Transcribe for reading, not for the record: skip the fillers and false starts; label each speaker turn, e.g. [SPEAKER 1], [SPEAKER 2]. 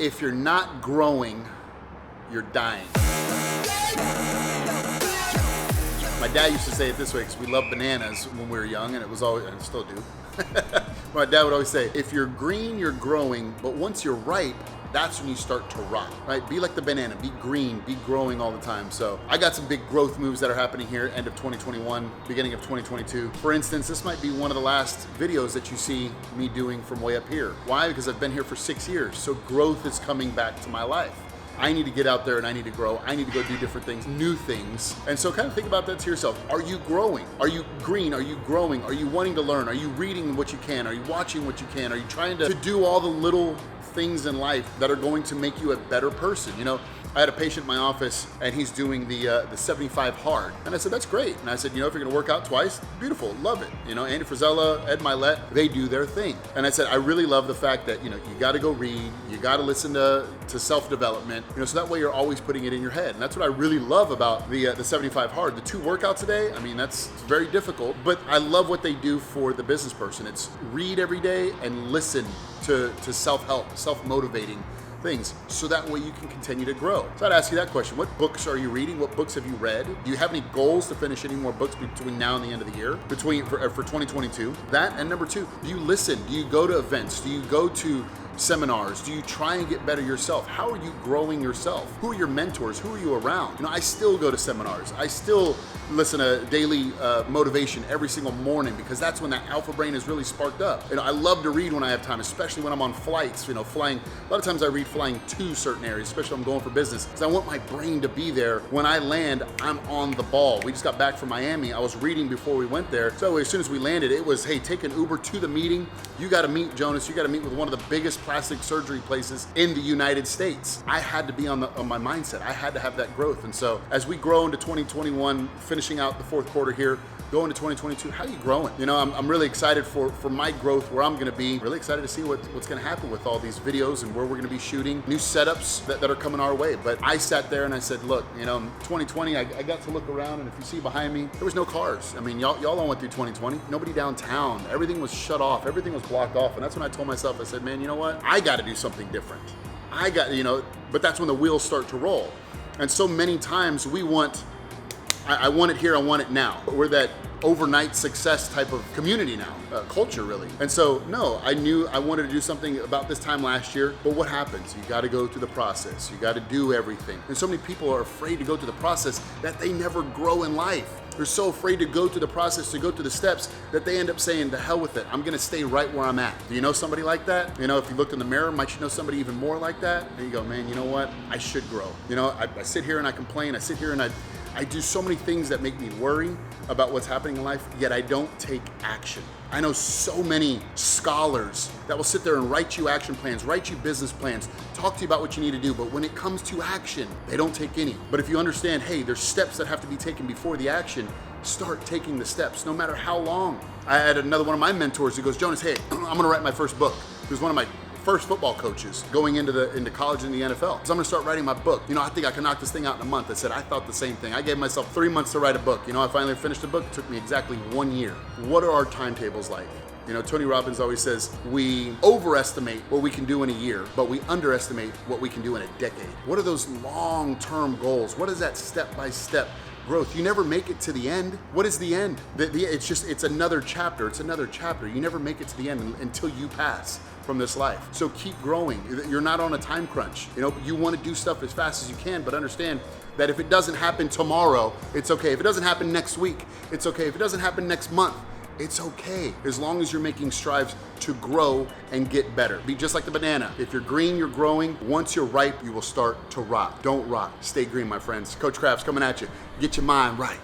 [SPEAKER 1] If you're not growing, you're dying. My dad used to say it this way because we loved bananas when we were young, and it was always, and I still do. My dad would always say, if you're green, you're growing, but once you're ripe, that's when you start to rot, right? Be like the banana, be green, be growing all the time. So I got some big growth moves that are happening here, end of 2021, beginning of 2022. For instance, this might be one of the last videos that you see me doing from way up here. Why? Because I've been here for 6 years. So growth is coming back to my life. I need to get out there and I need to grow. I need to go do different things, new things. And so kind of think about that to yourself. Are you growing? Are you green? Are you growing? Are you wanting to learn? Are you reading what you can? Are you watching what you can? Are you trying to do all the little things in life that are going to make you a better person? You know, I had a patient in my office and he's doing the 75 hard. And I said, that's great. And I said, you know, if you're gonna work out twice, beautiful, love it. You know, Andy Frisella, Ed Milet, they do their thing. And I said, I really love the fact that, you know, you gotta go read, you gotta listen to self-development, you know, so that way you're always putting it in your head. And that's what I really love about the 75 hard. The 2 workouts a day, I mean, that's very difficult, but I love what they do for the business person. It's read every day and listen to self-help, self-motivating things, so that way you can continue to grow. So I'd ask you that question. What books are you reading? What books have you read? Do you have any goals to finish any more books between now and the end of the year, for 2022? That, and number 2, do you listen? Do you go to events? Do you go to seminars? Do you try and get better yourself? How are you growing yourself? Who are your mentors? Who are you around? You know, I still go to seminars. I still listen to daily motivation every single morning, because that's when that alpha brain is really sparked up. You know, I love to read when I have time, especially when I'm on flights, you know, flying. A lot of times I read flying to certain areas, especially when I'm going for business, because I want my brain to be there. When I land, I'm on the ball. We just got back from Miami. I was reading before we went there. So as soon as we landed, it was, hey, take an Uber to the meeting. You got to meet Jonas. You got to meet with one of the biggest plastic surgery places in the United States. I had to be on my mindset. I had to have that growth. And so as we grow into 2021, finishing out the 4th quarter here, going to 2022, how are you growing? You know, I'm really excited for my growth, where I'm gonna be. Really excited to see what's gonna happen with all these videos and where we're gonna be shooting, new setups that are coming our way. But I sat there and I said, look, you know, 2020, I got to look around, and if you see behind me, there was no cars. I mean, y'all all went through 2020. Nobody downtown. Everything was shut off. Everything was blocked off. And that's when I told myself, I said, man, you know what? I got to do something different. I got, you know, but that's when the wheels start to roll. And so many times we want, I want it here, I want it now. We're that overnight success type of community now, culture really. And so, no, I knew I wanted to do something about this time last year, but what happens? You gotta go through the process. You gotta do everything. And so many people are afraid to go through the process that they never grow in life. They're so afraid to go through the process, to go through the steps, that they end up saying, to hell with it, I'm gonna stay right where I'm at. Do you know somebody like that? You know, if you looked in the mirror, might you know somebody even more like that? And you go, man, you know what? I should grow. You know, I sit here and I complain. I sit here and I do so many things that make me worry about what's happening in life, yet I don't take action. I know so many scholars that will sit there and write you action plans, write you business plans, talk to you about what you need to do, but when it comes to action, they don't take any. But if you understand, hey, there's steps that have to be taken before the action, start taking the steps, no matter how long. I had another one of my mentors who goes, Jonas, hey, I'm gonna write my first book. He was one of my first football coaches going into college and the NFL. So I'm gonna start writing my book. You know, I think I can knock this thing out in a month. I said, I thought the same thing. I gave myself 3 months to write a book. You know, I finally finished the book. It took me exactly 1 year. What are our timetables like? You know, Tony Robbins always says, we overestimate what we can do in a year, but we underestimate what we can do in a decade. What are those long-term goals? What is that step-by-step growth? You never make it to the end. What is the end? It's another chapter. It's another chapter. You never make it to the end until you pass from this life. So keep growing. You're not on a time crunch. You know, you want to do stuff as fast as you can, but understand that if it doesn't happen tomorrow, it's okay. If it doesn't happen next week, it's okay. If it doesn't happen next month, it's okay, as long as you're making strides to grow and get better. Be just like the banana. If you're green, you're growing. Once you're ripe, you will start to rot. Don't rot. Stay green, my friends. Coach Crafts coming at you. Get your mind right.